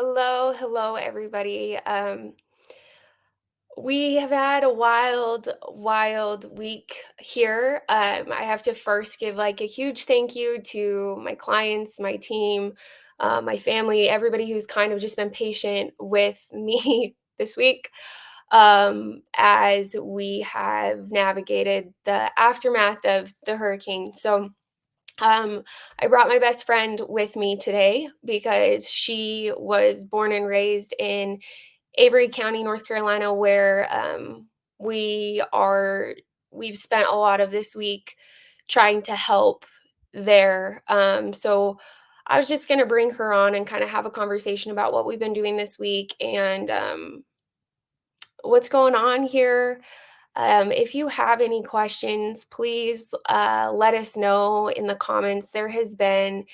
Hello, everybody. We have had a wild week here. I have to first give like a huge thank you to my clients, my team, my family, everybody who's kind of just been patient with me this week as we have navigated the aftermath of the hurricane. Um, I brought my best friend with me today because she was born and raised in Avery County, North Carolina, where we are. We've spent a lot of this week trying to help there. So I was just going to bring her on and kind of have a conversation about what we've been doing this week and what's going on here. If you have any questions, please let us know in the comments. There has been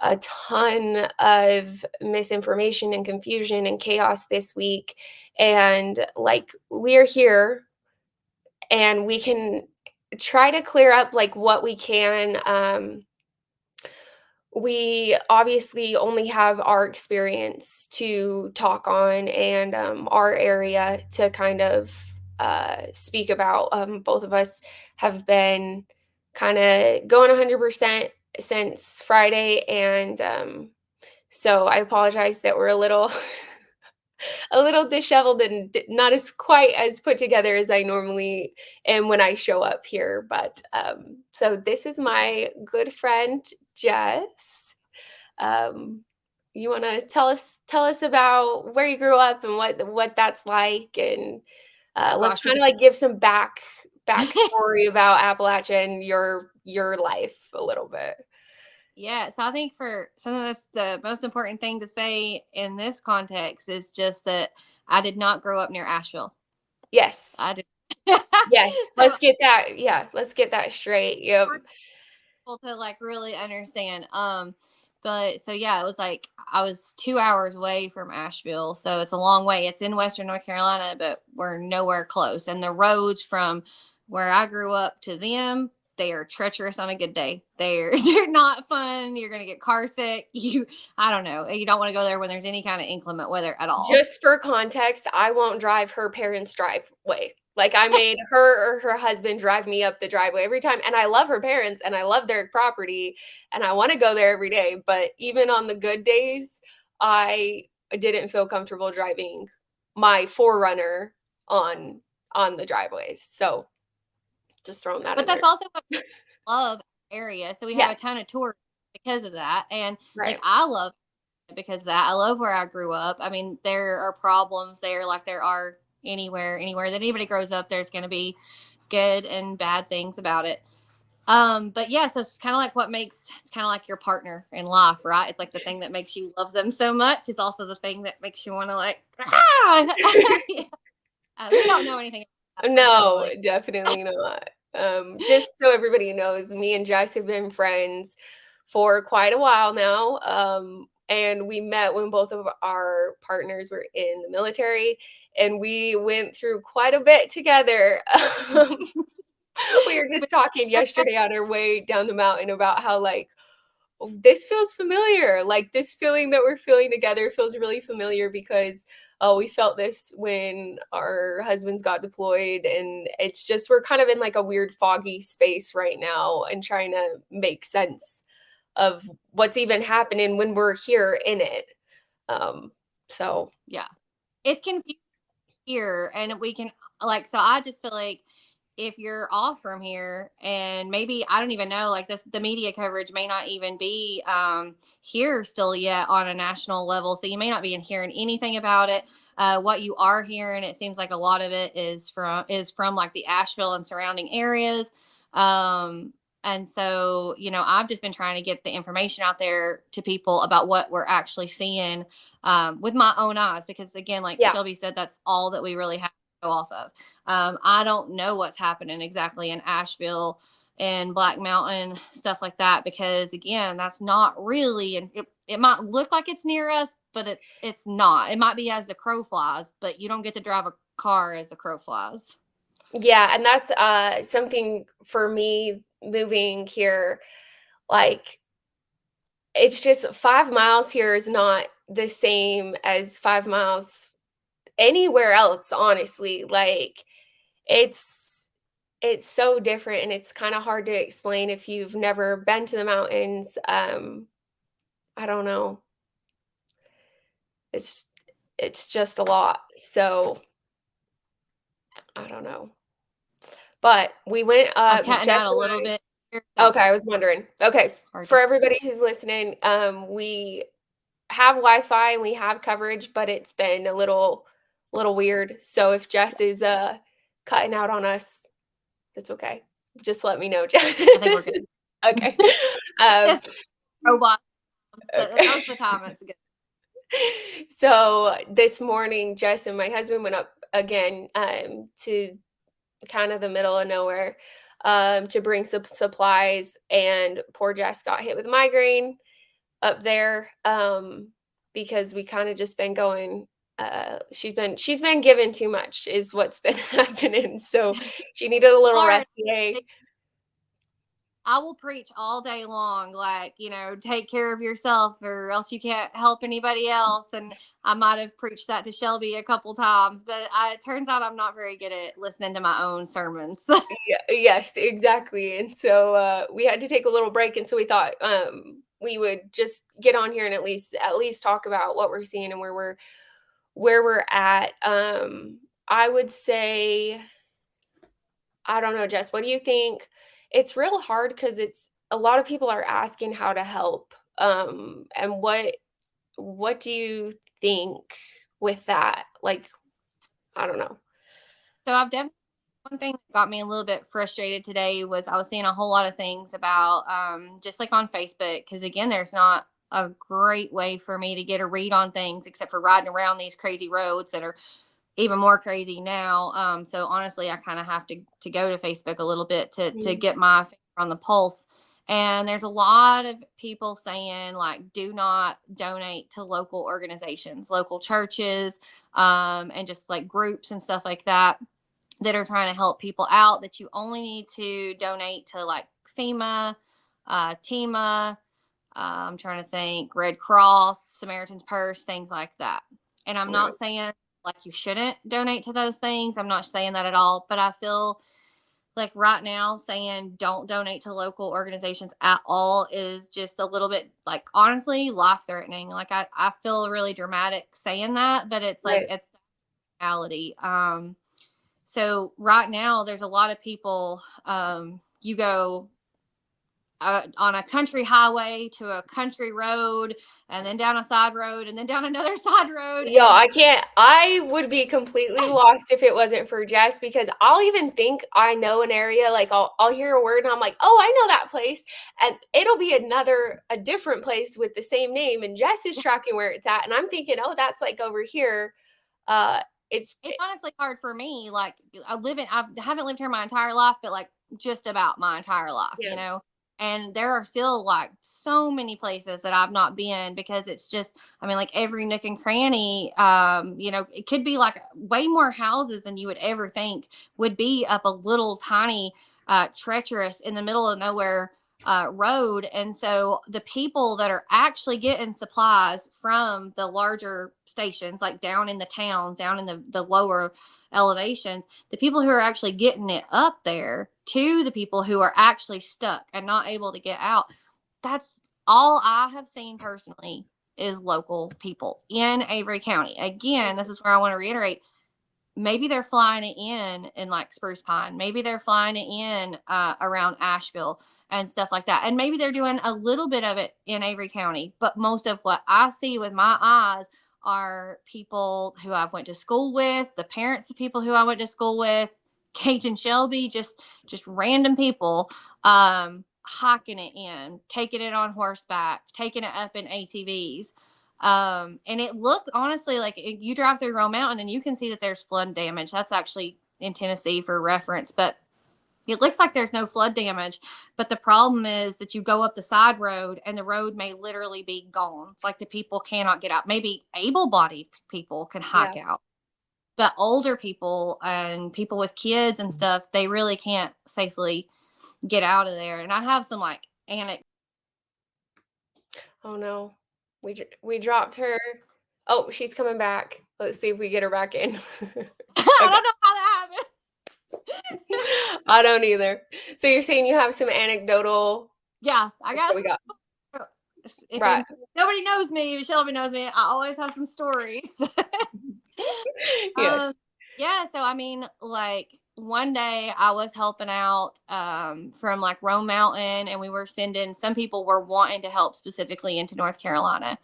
a ton of misinformation and confusion and chaos this week. And like, we're here and we can try to clear up like what we can. We obviously only have our experience to talk on and our area to kind of speak about. Both of us have been kind of going 100% since Friday, and so I apologize that we're a little a little disheveled and not as quite as put together as I normally am when I show up here. But so this is my good friend Jess. Um, you want to tell us about where you grew up and what that's like, and Oh let's gosh, we kind could. of like give some backstory about Appalachia and your life a little bit. Yeah, so I think for something that's the most important thing to say in this context is just that I did not grow up near Asheville. Yes, I did. yes. So Let's get that. Yeah, let's get that straight. Yep. for people to like really understand. But so yeah, it was like I was 2 hours away from Asheville, so it's a long way. It's in Western North Carolina, but we're nowhere close. And the roads from where I grew up to them, they are treacherous on a good day. They're not fun. You're gonna get car sick. I don't know. You don't want to go there when there's any kind of inclement weather at all. Just for context, I won't drive her parents' driveway. Like, I made her or her husband drive me up the driveway every time, and I love her parents, and I love their property, and I wanna go there every day, but even on the good days, I didn't feel comfortable driving my 4Runner on the driveways, so just throwing that But in there. that's also what I love area. So we have a Yes, ton of tours because of that. And like right. I love it because of that. I love where I grew up. I mean, there are problems there like there are anywhere that anybody grows up, there's gonna be good and bad things about it. But yeah, so it's kind of like it's kind of like your partner in life, right? It's like the thing that makes you love them so much is also the thing that makes you want to like, yeah. We don't know anything about that No, personally. definitely not. Just so everybody knows, me and Jess have been friends for quite a while now. And we met when both of our partners were in the military, and we went through quite a bit together. Um, we were just talking yesterday on our way down the mountain about how, like, this feels familiar. Like, this feeling that we're feeling together feels really familiar because we felt this when our husbands got deployed. And it's just, we're kind of in like a weird, foggy space right now and trying to make sense of what's even happening when we're here in it. Um, so, Yeah, it's confusing here, and we can like so I just feel like if you're off from here and maybe I don't even know like this the media coverage may not even be here still yet on a national level, so you may not be hearing anything about it. What you are hearing, it seems like a lot of it is from like the Asheville and surrounding areas. And so I've just been trying to get the information out there to people about what we're actually seeing with my own eyes, because again, like yeah. Shelby said, that's all that we really have to go off of. I don't know what's happening exactly in Asheville and Black Mountain, stuff like that, because again, that's not really, and it might look like it's near us, but it's not. It might be as the crow flies, but you don't get to drive a car as the crow flies. Yeah. And that's something for me moving here. Like, it's just 5 miles here is not the same as 5 miles anywhere else, honestly. Like, it's it's so different, and it's kinda hard to explain if you've never been to the mountains. I don't know. It's it's just a lot. So, I don't know. But we went I'm up, cutting Jess out a and little bit. That's Okay, I was wondering. Okay, hard for to. everybody who's listening, we have Wi-Fi and we have coverage, but it's been a little weird. So if Jess is cutting out on us, that's okay. Just let me know, Jess. I think we're good. Okay. Um, Just robot. So okay. most of the time, it's good. So this morning, Jess and my husband went up again to kind of the middle of nowhere to bring some supplies, and poor Jess got hit with migraine up there, because we kind of just been going. She's been given too much is what's been happening. So she needed a little Hard. rest today. I will preach all day long, like, take care of yourself or else you can't help anybody else. And I might have preached that to Shelby a couple times, but it turns out I'm not very good at listening to my own sermons. Yeah, yes, exactly. And so we had to take a little break, and so we thought we would just get on here and at least talk about what we're seeing and where we're at. I would say, I don't know, Jess, what do you think? It's real hard because it's a lot of people are asking how to help. And what do you think with that? Like, I don't know. So I've definitely one thing that got me a little bit frustrated today was I was seeing a whole lot of things about just like on Facebook, because again, there's not a great way for me to get a read on things except for riding around these crazy roads that are even more crazy now. So honestly, I kind of have to go to Facebook a little bit to Mm, get my finger on the pulse. And there's a lot of people saying like, do not donate to local organizations, local churches, and just like groups and stuff like that are trying to help people out. That you only need to donate to like FEMA, TEMA. I'm trying to think, Red Cross, Samaritan's Purse, things like that. And I'm right. not saying like you shouldn't donate to those things. I'm not saying that at all. But I feel like right now saying don't donate to local organizations at all is just a little bit like honestly life threatening. Like I feel really dramatic saying that, but it's like Right. it's the reality. So right now there's a lot of people, you go on a country highway to a country road and then down a side road and then down another side road. Yo, And I would be completely lost if it wasn't for Jess, because I'll even think I know an area, like I'll hear a word and I'm like, "Oh, I know that place." And it'll be a different place with the same name, and Jess is tracking where it's at, and I'm thinking, "Oh, that's like over here." Uh it's it's honestly hard for me. Like I haven't lived here my entire life, but like just about my entire yeah, life. And there are still like so many places that I've not been because it's just, I mean, like every nook and cranny, it could be like way more houses than you would ever think would be up a little tiny, treacherous in the middle of nowhere road. And so the people that are actually getting supplies from the larger stations, like down in the towns, down in the lower elevations, the people who are actually getting it up there to the people who are actually stuck and not able to get out, that's all I have seen personally is local people in Avery County. Again, this is where I want to reiterate, maybe they're flying it in like Spruce Pine. Maybe they're flying it in around Asheville and stuff like that. And maybe they're doing a little bit of it in Avery County. But most of what I see with my eyes are people who I've went to school with, the parents of people who I went to school with, Cage and Shelby, just random people hiking it in, taking it on horseback, taking it up in ATVs. And it looked honestly like you drive through Rome Mountain and you can see that there's flood damage. That's actually in Tennessee for reference, but it looks like there's no flood damage. But the problem is that you go up the side road and the road may literally be gone. Like the people cannot get out. Maybe able-bodied people can yeah. hike out, but older people and people with kids and stuff, they really can't safely get out of there. And I have some like anecdotes. Oh no. We dropped her. Oh, she's coming back. Let's see if we get her back in. I Okay. don't know how that happened. I don't either. So you're saying you have some anecdotal. Yeah, I That's what got we got. some. If Right. nobody knows me, if Shelby knows me, I always have some stories. Yes. um, yeah. So I mean, like one day I was helping out from like Rome Mountain, and we were sending some people were wanting to help specifically into North Carolina,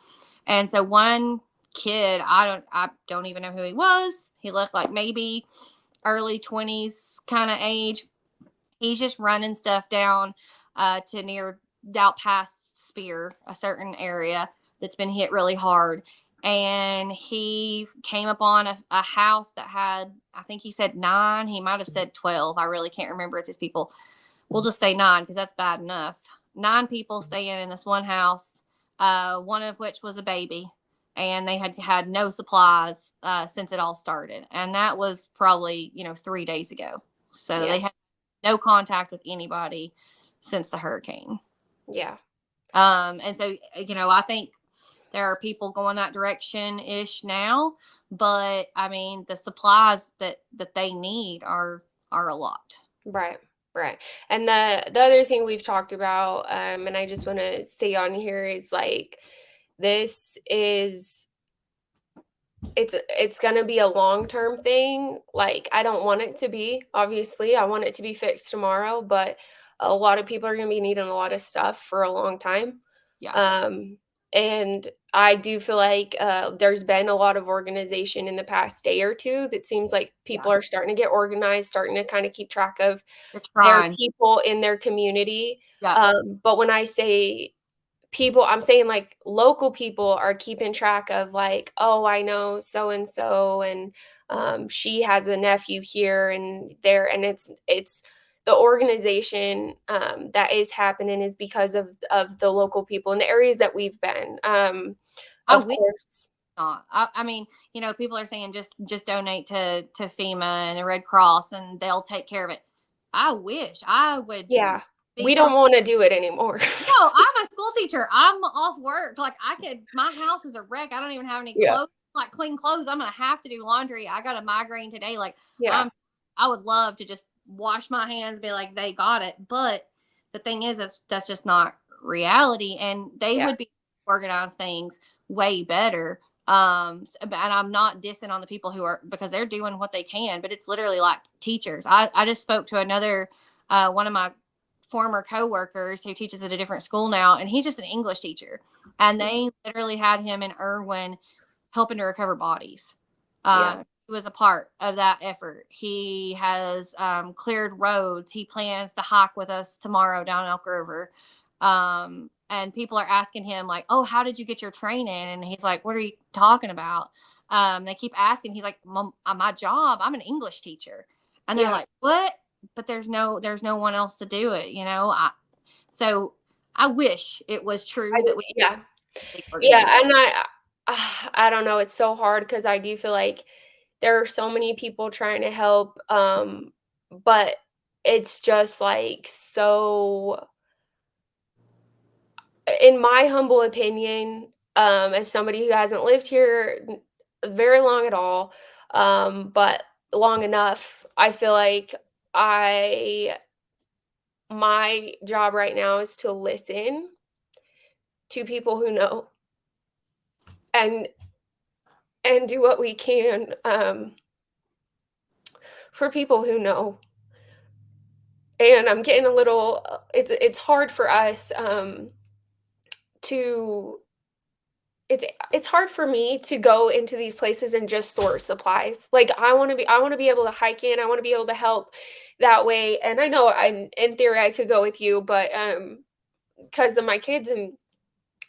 and so one kid, I don't even know who he was. He looked like maybe early 20s kind of age. He's just running stuff down to near out past Spear, a certain area that's been hit really hard. And he came upon a house that had, I think he said nine. He might have said 12. I really can't remember. It's just people. We'll just say nine because that's bad enough. Nine people staying in this one house, one of which was a baby. And they had had no supplies since it all started. And that was probably, 3 days ago. So Yeah. they had no contact with anybody since the hurricane. Yeah. And so, I think there are people going that direction ish now, but I mean, the supplies that they need are a lot. Right. Right. And the other thing we've talked about, and I just want to stay on here is like this is it's gonna be a long-term thing. Like, I don't want it to be, obviously. I want it to be fixed tomorrow, but a lot of people are gonna be needing a lot of stuff for a long time. Yeah. Um, and I do feel like, there's been a lot of organization in the past day or 2 that seems like Yeah. people are starting to get organized, starting to kinda keep track of They're their trying. people in their community. Yeah. But when I say people, I'm saying, like, local people are keeping track of, like, "Oh, I know so and so, and, she has a nephew here and there," and it's the organization, that is happening is because of the local people in the areas that we've been. I Of wish course. not. I mean, people are saying just donate to FEMA and the Red Cross and they'll take care of it. I wish I would Yeah. be We so. don't wanna do it anymore. No, I'm a school teacher. I'm off work. Like I could, my house is a wreck. I don't even have any Yeah. clothes, like clean clothes. I'm gonna have to do laundry. I got a migraine today. Like Yeah. I'm, I would love to just wash my hands, be like they got it. But the thing is, that's just not reality. And they Yeah. would be organized things way better. And I'm not dissing on the people who are because they're doing what they can. But it's literally like teachers. I just spoke to another one of my former coworkers who teaches at a different school now, and he's just an English teacher. And Mhm. they literally had him in Irwin helping to recover bodies. Yeah. He was a part of that effort. He has cleared roads. He plans to hike with us tomorrow down Elk River. And people are asking him like, "Oh, how did you get your training?" And he's like, "What are you talking about?" They keep asking. He's like, My job. I'm an English teacher." And they're Yeah. like, "What?" But there's no one else to do it. So I wish it was I true that we yeah. big Yeah, organization. and I don't know, it's so hard because I do feel like there are so many people trying to help, but it's just, like, so in my humble opinion, as somebody who hasn't lived here very long at all, but long enough, I feel like I my job right now is to listen to people who know and do what we can, for people who know. And I'm getting a little it's hard for us, to it's it's hard for me to go into these places and just sort supplies. Like, I wanna be able to hike in, I wanna be able to help that way, and I know in theory, I could go with you, but, because of my kids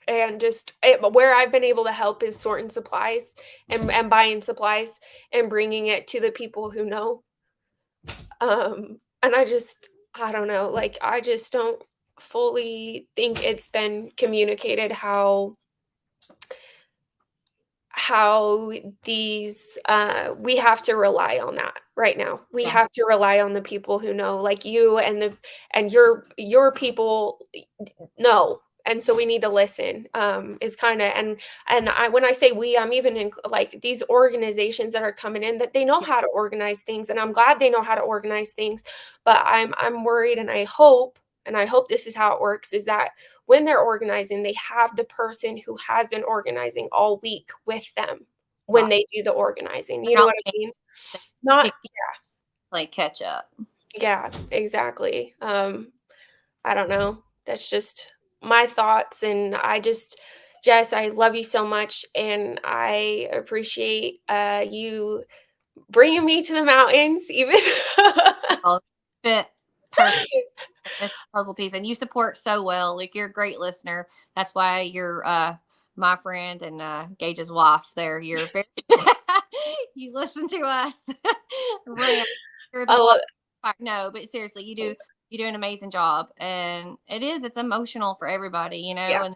and just but where I've been able to help is sorting supplies and buying supplies and bringing it to the people who know. And I don't know, like, I just don't fully think it's been communicated how these we have to rely on that right now. We Yeah. have to rely on the people who know, like you and your people know. and so we need to listen, is kind of, and I, when I say we, I'm even in like these organizations that are coming in that they know Yeah. how to organize things, and I'm glad they know how to organize things, but I'm worried, and I hope this is how it works, is that when they're organizing, they have the person who has been organizing all week with them when Right. they do the organizing. They're You know not what I saying mean? that Not pick like catch up. yeah, exactly. I don't know. That's just my thoughts, and Jess, I love you so much, and I appreciate you bringing me to the mountains, even. All fit perfect. This puzzle piece, and you support so well. Like you're a great listener. That's why you're my friend and Gage's wife. There, you're very. You listen to us rant. You're the I one. love. No, but seriously, you do an amazing job, and it's emotional for everybody, Yeah, and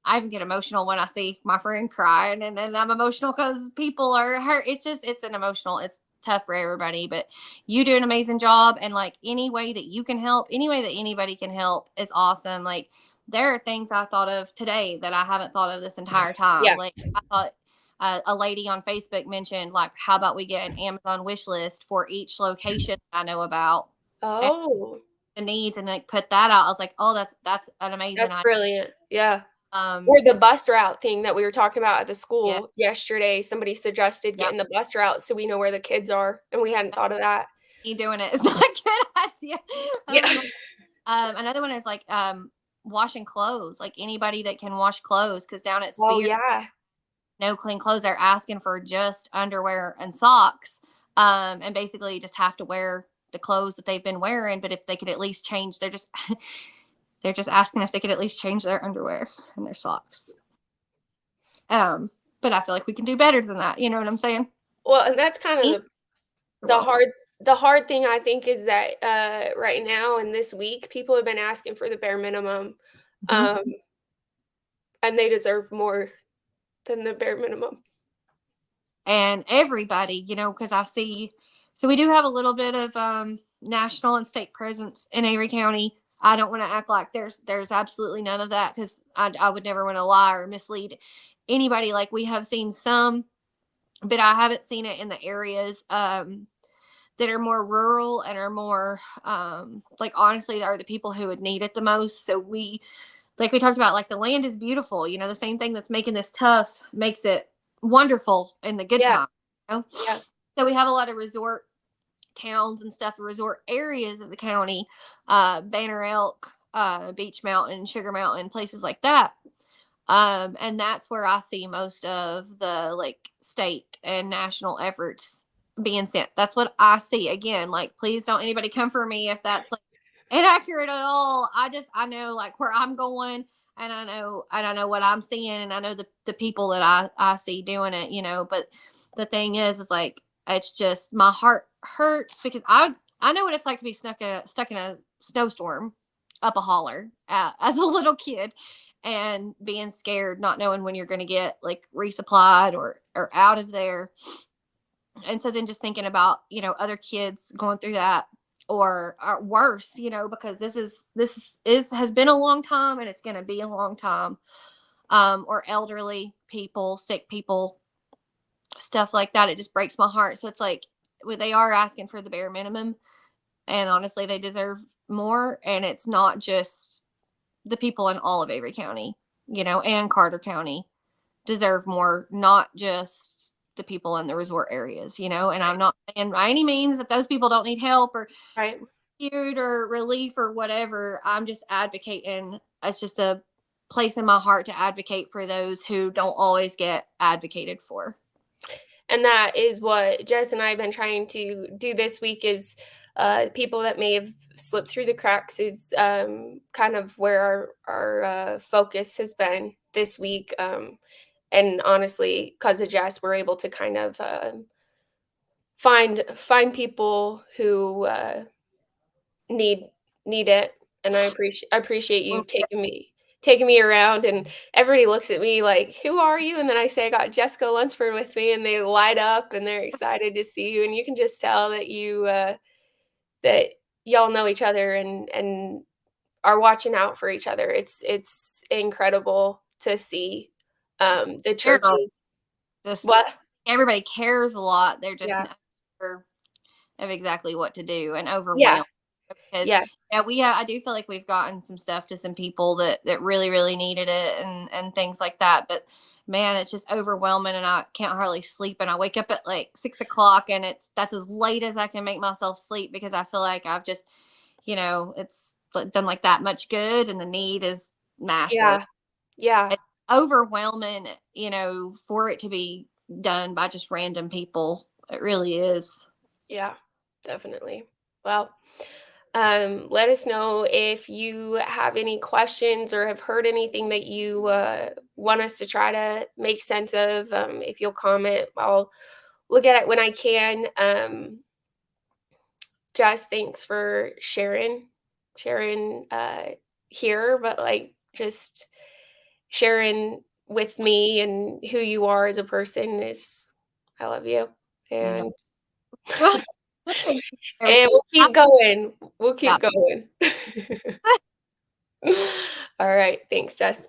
I even get emotional when I see my friend crying, and then I'm emotional because people are hurt. It's an emotional. It's tough for everybody, but you do an amazing job, and like any way that you can help, any way that anybody can help is awesome. Like there are things I thought of today that I haven't thought of this entire time. yeah. Like I thought. A lady on Facebook mentioned, like, how about we get an Amazon wish list for each location I know about, and Oh, the needs, and like put that out. I was like, oh, that's an amazing that's idea. brilliant. Yeah. Or the But bus route thing that we were talking about at the yeah, school yesterday. Somebody suggested yeah, getting the bus route so we know where the kids are, and we hadn't thought of that. me doing it is not a good idea. Yeah. Another one is like washing clothes, like anybody that can wash clothes, because down at Oh, Spear, yeah. no clean clothes, they're asking for just underwear and socks, and basically just have to wear the clothes that they've been wearing. But if they could at least change, they're just they're just asking if they could at least change their underwear and their socks. Um, but I feel like we can do better than that. You know what I'm saying? Well, and that's kind of You're the welcome. hard thing, I think, is that, right now and this week, people have been asking for the bare minimum, Mhm. um, and they deserve more than the bare minimum. And everybody, because I see, so we do have a little bit of national and state presence in Avery County. I don't want to act like there's absolutely none of that, because I would never want to lie or mislead anybody. Like we have seen some, but I haven't seen it in the areas that are more rural and are more like honestly are the people who would need it the most. So we talked about, like the land is beautiful. The same thing that's making this tough makes it wonderful in the good Yeah, time. You know? yeah, So we have a lot of resort towns and stuff, resort areas of the county, Banner Elk, Beach Mountain, Sugar Mountain, places like that. And that's where I see most of the like state and national efforts being sent. That's what I see. Again, like please don't anybody come for me if that's like inaccurate at all. I know like where I'm going, and I know what I'm seeing, and I know the people that I see doing it, but the thing is like it's just my heart hurts because I know what it's like to be stuck in a snowstorm up a holler as a little kid, and being scared, not knowing when you're going to get like resupplied or out of there. And so then just thinking about, other kids going through that, or worse, because this has been a long time, and it's going to be a long time. Or elderly people, sick people, stuff like that. It just breaks my heart. So it's like, well, they are asking for the bare minimum, and honestly, they deserve more. And it's not just the people in all of Avery County, and Carter County deserve more, not just the people in the resort areas, and I'm right, not saying by any means that those people don't need help or right. food or relief or whatever. I'm just advocating. It's just a place in my heart to advocate for those who don't always get advocated for. And that is what Jess and I have been trying to do this week, is people that may have slipped through the cracks is, kind of where our focus has been this week. And honestly, because of Jess, we're able to kind of find people who need need it. And I appreciate you Well, taking me around, and everybody looks at me like, "Who are you?" And then I say I got Jessica Lunsford with me, and they light up and they're excited to see you, and you can just tell that y'all know each other, and are watching out for each other. It's incredible to see, the They're churches. just What? everybody cares a lot. They're just Yeah. not sure of exactly what to do and Yeah. overwhelmed because Yes. yeah, I do feel like we've gotten some stuff to some people that really really needed it and things like that. But man, it's just overwhelming and I can't hardly sleep. And I wake up at like 6 o'clock and that's as late as I can make myself sleep because I feel like I've just it's done like that much good and the need is massive. Yeah. Yeah. It's overwhelming, for it to be done by just random people. It really is. Yeah. Definitely. Well, let us know if you have any questions or have heard anything that you want us to try to make sense of. If you'll comment, I'll look at it when I can. Jess, thanks for sharing here, but like just sharing with me and who you are as a person is I love you. Yeah. And Well, thank you for everything. and we'll I- keep going. We'll Yeah. keep going. All right. Thanks, Jess.